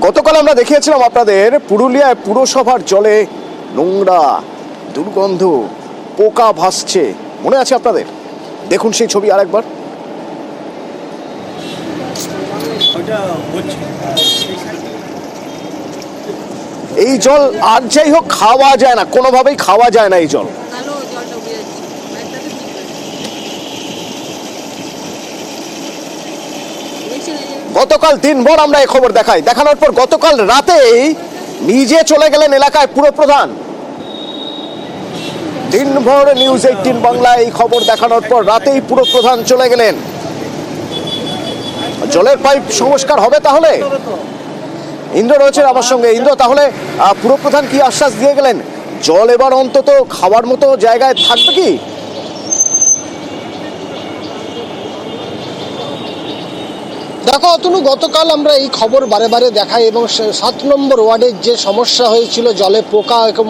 গতকাল আমরা দেখিয়েছিলাম আপনাদের পুরুলিয়ায় পুরসভার জলে নোংরা, দুর্গন্ধ, পোকা ভাসছে, মনে আছে আপনাদের? দেখুন সেই ছবি আরেকবার। এই জল আর যাই হোক খাওয়া যায় না, কোনোভাবেই খাওয়া যায় না এই জল। গতকাল দিনভর আমরা এই খবর দেখানোর পর গতকাল রাতেই নিজে চলে গেলেন এলাকায় পুরপ্রধান। দিনভর নিউজ 18 বাংলায় এই খবর দেখানোর পর রাতেই পুরপ্রধান চলে গেলেন। জলের পাইপ সংস্কার হবে তাহলে? ইন্দ্র রয়েছে আমার সঙ্গে। ইন্দ্র, তাহলে পুরপ্রধান কি আশ্বাস দিয়ে গেলেন? জল এবার অন্তত খাওয়ার মতো জায়গায় থাকবে কি? দেখো অতনু, গতকাল আমরা এই খবর বারে বারে দেখাই এবং 7 নম্বর ওয়ার্ডের যে সমস্যা হয়েছিল, জলে পোকা এবং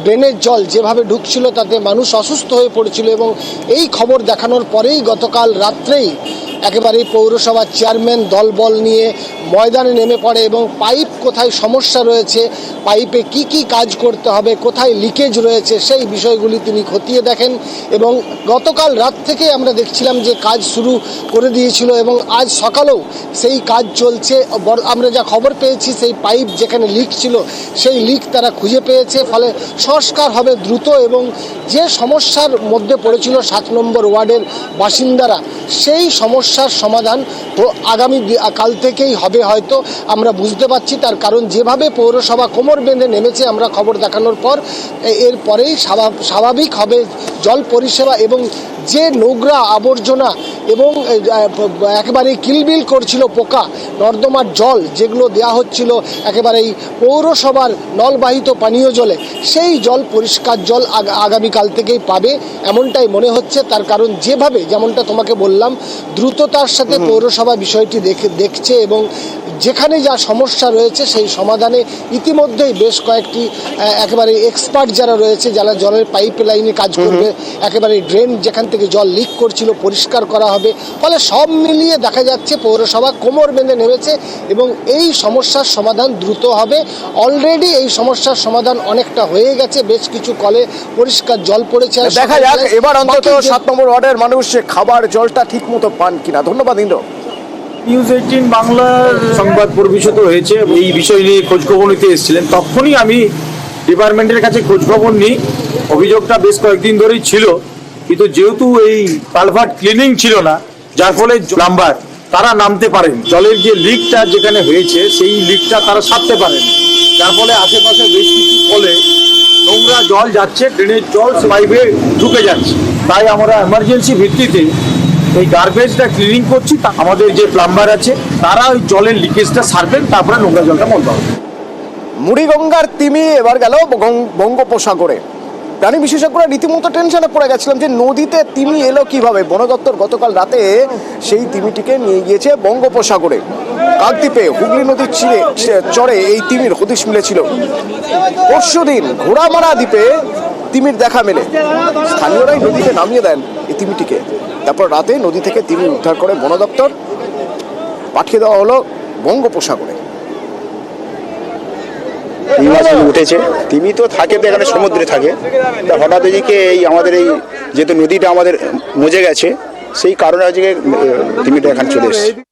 ড্রেনের জল যেভাবে ঢুকছিল তাতে মানুষ অসুস্থ হয়ে পড়েছিল, এবং এই খবর দেখানোর পরেই গতকাল রাত্রেই একেবারেই পৌরসভার চেয়ারম্যান দলবল নিয়ে ময়দানে নেমে পড়ে এবং পাইপ কোথায় সমস্যা রয়েছে, পাইপে কি কি কাজ করতে হবে, কোথায় লিকেজ রয়েছে সেই বিষয়গুলি তিনি খতিয়ে দেখেন। এবং গতকাল রাত থেকে আমরা দেখছিলাম যে কাজ শুরু করে দিয়েছিল এবং আজ সকালেও সেই কাজ চলছে। আমরা যা খবর পেয়েছি সেই পাইপ যেখানে লিক ছিল সেই লিক তারা খুঁজে পেয়েছে, ফলে সংস্কার হবে দ্রুত। এবং যে সমস্যার মধ্যে পড়েছিল 7 নম্বর ওয়ার্ডের বাসিন্দারা, সেই সমস্যার সমাধান আগামী কাল থেকেই হবে হয়তো, আমরা বুঝতে পারছি। তার কারণ যেভাবে পৌরসভা কোমর বেঁধে নেমেছে আমরা খবর দেখানোর পর, এরপরেই স্বাভাবিক হবে জল পরিষেবা। এবং যে নোংরা আবর্জনা এবং একেবারেই কিলবিল করছিল পোকা, নর্দমার জল যেগুলো দেওয়া হচ্ছিল একেবারেই পৌরসভার নলবাহিত পানীয় জলে, সেই জল পরিষ্কার জল আগামীকাল থেকেই পাবে এমনটাই মনে হচ্ছে। তার কারণ যেভাবে, যেমনটা তোমাকে বললাম, দ্রুততার সাথে পৌরসভা বিষয়টি দেখছে এবং যেখানে যা সমস্যা রয়েছে সেই সমাধানে ইতিমধ্যেই বেশ কয়েকটি একেবারে এক্সপার্ট যারা রয়েছে, যারা জলের পাইপ লাইনে কাজ করবে, একেবারে ড্রেন যেখান থেকে জল লিক করছিল পরিষ্কার করা হবে। ফলে সব মিলিয়ে দেখা যাচ্ছে পৌরসভা কোমর বেঁধে নেমেছে এবং এই সমস্যার সমাধান দ্রুত হবে। অলরেডি এই সমস্যার সমাধান অনেকটা হয়ে গেছে, বেশ কিছু কলে পরিষ্কার জল পড়েছে। দেখা যাক এবার অন্তত 7 নম্বর ওয়ার্ডের মানুষ খাবার জলটা ঠিক মতো পান কিনা। ধন্যবাদ ইন্দ্র। নিউজ 18 বাংলার সংবাদ পরিবেশিত হয়েছে, এই বিষয় নিয়ে খোঁজখবর নিতে এসেছিলেন। তখনই আমি ডিপার্টমেন্টের কাছে খোঁজখবর নিই। অভিযোগটা বেশ কয়েকদিন ধরেই ছিল, কিন্তু যেহেতু এই কালভার্ট ক্লিনিং ছিল না, যার ফলে প্লাম্বার তারা নামতে পারেন, জলের যে লিকটা যেখানে হয়েছে সেই লিকটা তারা সারতে পারেন, যার ফলে আশেপাশে বেশ কিছু কলে নোংরা জল যাচ্ছে, ড্রেনের জল পাইপে ঢুকে যাচ্ছে। তাই আমরা এমার্জেন্সি ভিত্তিতে এই গার্বেজটা ক্লিনিং করছি। আমাদের যে প্লাম্বার আছে তারা ওই জলের লিকেজটা সারবেন, তারপরে নোংরা জলটা বন্ধ হবে। মুড়িগঙ্গার তিমি এবার গেল বঙ্গোপসাগরে। প্রাণী বিশেষজ্ঞরা রীতিমতো টেনশনে পড়ে গেছিলাম যে নদীতে তিমি এলো কিভাবে। বন দপ্তর গতকাল রাতে সেই তিমিটিকে নিয়ে গিয়েছে বঙ্গোপসাগরে। কাকদ্বীপে হুগলি নদীর চরে এই তিমির হদিশ মিলেছিল। পরশুদিন ঘোড়ামারা দ্বীপে তিমির দেখা মেলে। স্থানীয়রাই নদীতে নামিয়ে দেন এই তিমিটিকে। তারপর রাতে নদী থেকে তিমি উদ্ধার করে বন দপ্তর, পাঠিয়ে দেওয়া হলো বঙ্গোপসাগরে। এই মাছগুলো উঠেছে। তিমি তো থাকে, তো এখানে সমুদ্রে থাকে। তা হঠাৎ এদিকে এই আমাদের এই যেহেতু নদীটা আমাদের মজে গেছে, সেই কারণে আজকে তিমিটা এখানে চলে এসেছে।